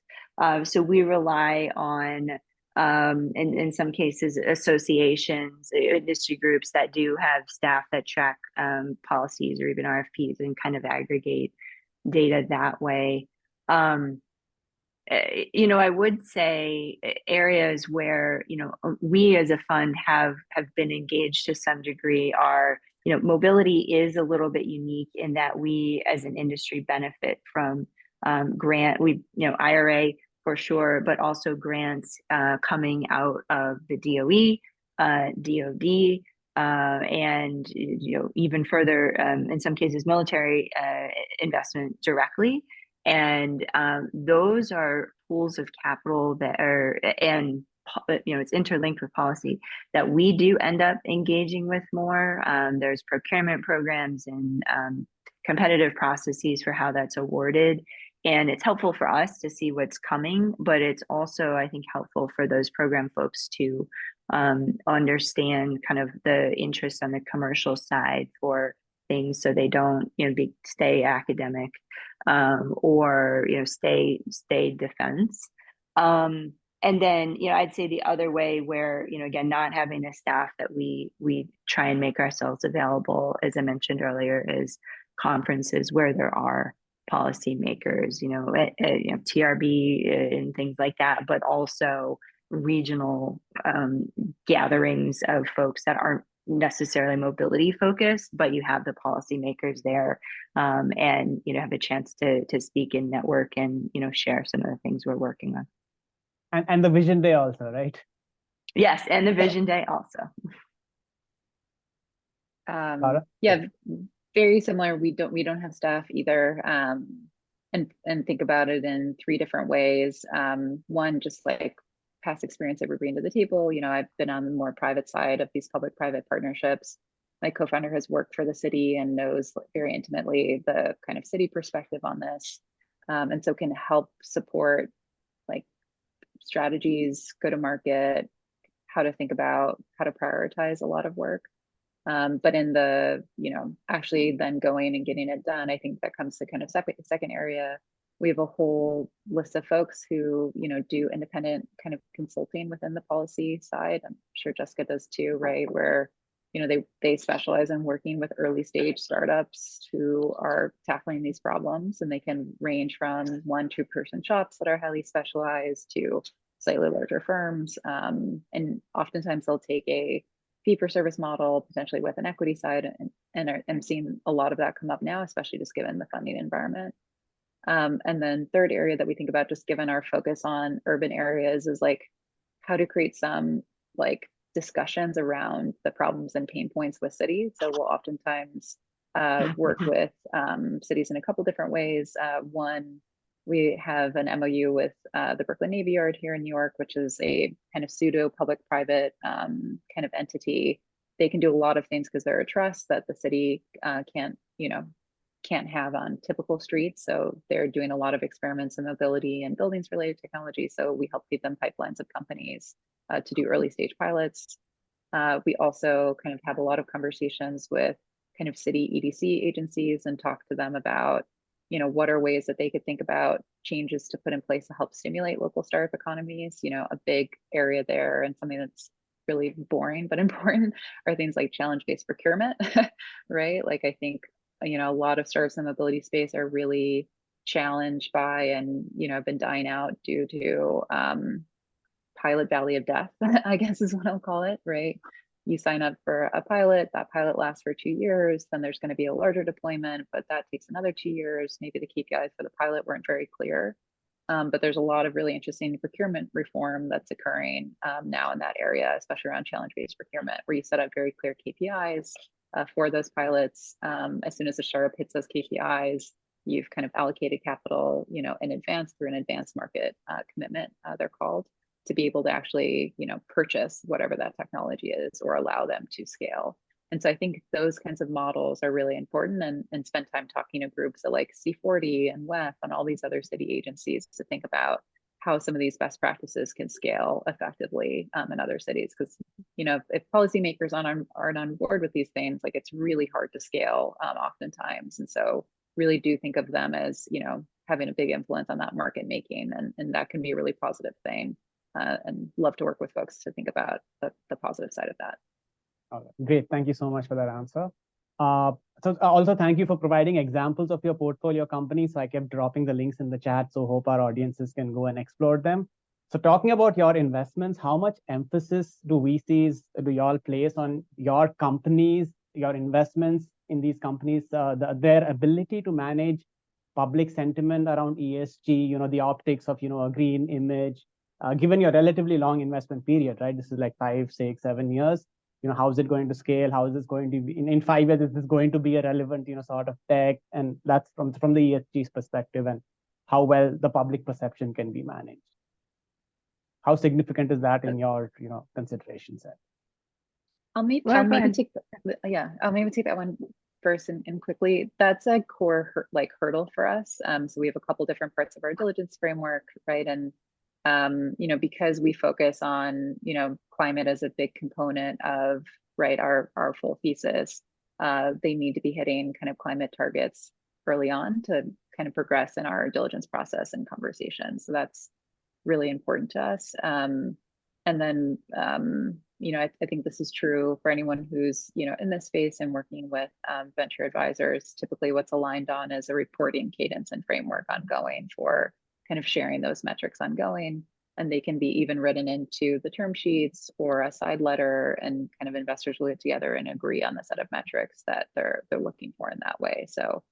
So we rely on, in some cases, associations, industry groups that do have staff that track policies or even RFPs and kind of aggregate data that way. I would say areas where, we as a fund have been engaged to some degree are, mobility is a little bit unique in that we as an industry benefit from IRA for sure, but also grants coming out of the DOE, DOD, and, even further, in some cases, military investment directly. And those are pools of capital that are, and it's interlinked with policy that we do end up engaging with more. There's procurement programs and competitive processes for how that's awarded. And it's helpful for us to see what's coming, but it's also, I think, helpful for those program folks to understand kind of the interest on the commercial side for things, so they don't, stay academic or stay defense. And then, I'd say the other way where, again, not having a staff that we try and make ourselves available, as I mentioned earlier, is conferences where there are policymakers, TRB and things like that, but also regional gatherings of folks that aren't necessarily mobility focused, but you have the policymakers there, and have a chance to speak and network and share some of the things we're working on. And the Vision Day also, right? Yes, and the Vision Day also. Yeah, very similar. We don't have staff either, and think about it in 3 different ways. One, just like past experience that we're bringing to the table. I've been on the more private side of these public-private partnerships. My co-founder has worked for the city and knows very intimately the kind of city perspective on this, and so can help support like strategies, go to market, how to think about how to prioritize a lot of work. But in the, actually then going and getting it done, I think that comes to kind of second area. We have a whole list of folks who, do independent kind of consulting within the policy side. I'm sure Jessica does too, right? Where, they specialize in working with early stage startups who are tackling these problems, and they can range from 1-2 person shops that are highly specialized to slightly larger firms. And oftentimes they'll take a fee-for-service model, potentially with an equity side, and I'm seeing a lot of that come up now, especially just given the funding environment. And then third area that we think about, just given our focus on urban areas, is like how to create some like discussions around the problems and pain points with cities. So we'll oftentimes work with cities in a couple different ways. One, we have an MOU with the Brooklyn Navy Yard here in New York, which is a kind of pseudo public-private kind of entity. They can do a lot of things because they're a trust that the city can't have on typical streets. So they're doing a lot of experiments in mobility and buildings related technology. So we help feed them pipelines of companies to do early stage pilots. We also kind of have a lot of conversations with kind of city EDC agencies and talk to them about, what are ways that they could think about changes to put in place to help stimulate local startup economies. A big area there, and something that's really boring but important, are things like challenge-based procurement, right? Like I think, a lot of startups in the mobility space are really challenged by, and, have been dying out due to pilot valley of death, I guess is what I'll call it, right? You sign up for a pilot, that pilot lasts for 2 years, then there's going to be a larger deployment, but that takes another 2 years. Maybe the KPIs for the pilot weren't very clear. But there's a lot of really interesting procurement reform that's occurring now in that area, especially around challenge-based procurement, where you set up very clear KPIs for those pilots. As soon as the startup hits those KPIs, you've kind of allocated capital, in advance through an advanced market commitment, they're called, to be able to actually, purchase whatever that technology is or allow them to scale. And so I think those kinds of models are really important, and spend time talking to groups like C40 and WEF and all these other city agencies to think about how some of these best practices can scale effectively in other cities. Because, you know, if policymakers aren't on board with these things, like it's really hard to scale oftentimes. And so really do think of them as, you know, having a big influence on that market making, and that can be a really positive thing. And love to work with folks to think about the positive side of that. Okay, great. Thank you so much for that answer. So also thank you for providing examples of your portfolio companies. So I kept dropping the links in the chat, so hope our audiences can go and explore them. So talking about your investments, how much emphasis do VCs, do y'all place on your companies, your investments in these companies, their ability to manage public sentiment around ESG, you know, the optics of, you know, a green image, given your relatively long investment period, right? This is like 5, 6, 7 years. You know, how is it going to scale? How is this going to be in 5 years? Is this going to be a relevant, you know, sort of tech? And that's from the ESG's perspective, and how well the public perception can be managed. How significant is that in your, you know, consideration set? I'll maybe take that one first and quickly. That's a core hurdle for us. So we have a couple different parts of our diligence framework, right? And you know, because we focus on, you know, climate as a big component of, right, our full thesis, they need to be hitting kind of climate targets early on to kind of progress in our diligence process and conversation. So that's really important to us. And then, you know, I think this is true for anyone who's, you know, in this space and working with venture advisors. Typically what's aligned on is a reporting cadence and framework ongoing for kind of sharing those metrics ongoing, and they can be even written into the term sheets or a side letter, and kind of investors will get together and agree on the set of metrics that they're looking for in that way. So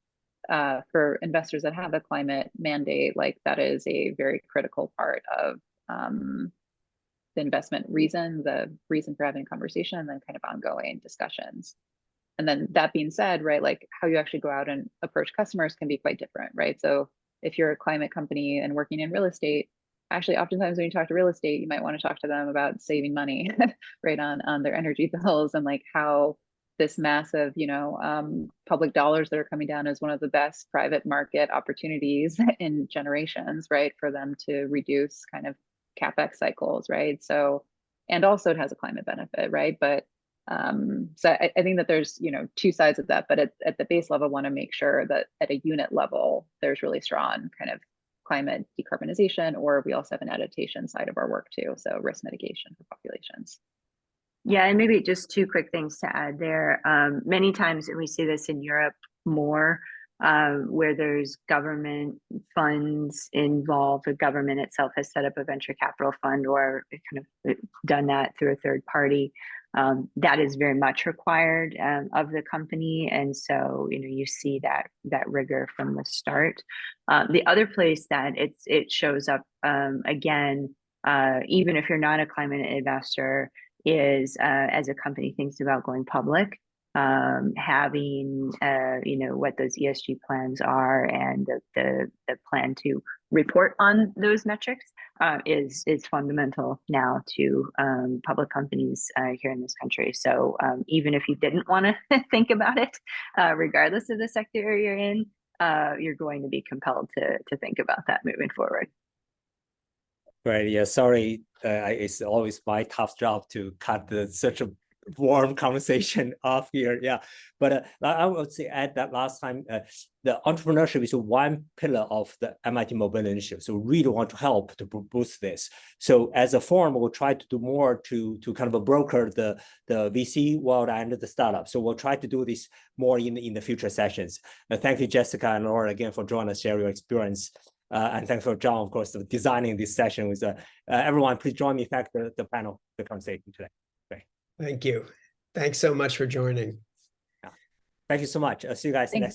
for investors that have a climate mandate, like that is a very critical part of the investment reason, the reason for having a conversation, and then kind of ongoing discussions. And then that being said, right, like how you actually go out and approach customers can be quite different, right? So if you're a climate company and working in real estate, actually oftentimes when you talk to real estate, you might want to talk to them about saving money, right, on their energy bills, and like how this massive, you know, public dollars that are coming down is one of the best private market opportunities in generations, right, for them to reduce kind of CapEx cycles, right? So, and also it has a climate benefit, right? But so I think that there's, you know, two sides of that, but at the base level, want to make sure that at a unit level, there's really strong kind of climate decarbonization, or we also have an adaptation side of our work too. So risk mitigation for populations. Yeah, and maybe just 2 quick things to add there. Many times, and we see this in Europe more, where there's government funds involved, the government itself has set up a venture capital fund or kind of done that through a third party. That is very much required of the company, and so, you know, you see that rigor from the start. The other place that it shows up again, even if you're not a climate investor, is as a company thinks about going public, having you know, what those ESG plans are and the plan to report on those metrics is fundamental now to public companies here in this country. So even if you didn't want to think about it, regardless of the sector you're in, you're going to be compelled to think about that moving forward. Right. Yeah. Sorry. It's always my tough job to cut such a warm conversation off here. Yeah. But I would say at that last time, the entrepreneurship is one pillar of the MIT Mobility Initiative. So we really want to help to boost this. So as a forum, we'll try to do more to kind of broker the VC world and the startup. So we'll try to do this more in the future sessions. Thank you, Jessica and Laura, again, for joining us, share your experience. And thanks for John, of course, for designing this session with everyone. Please join me. Thank the panel, the conversation today. Great. Thank you. Thanks so much for joining. Yeah. Thank you so much. See you guys next.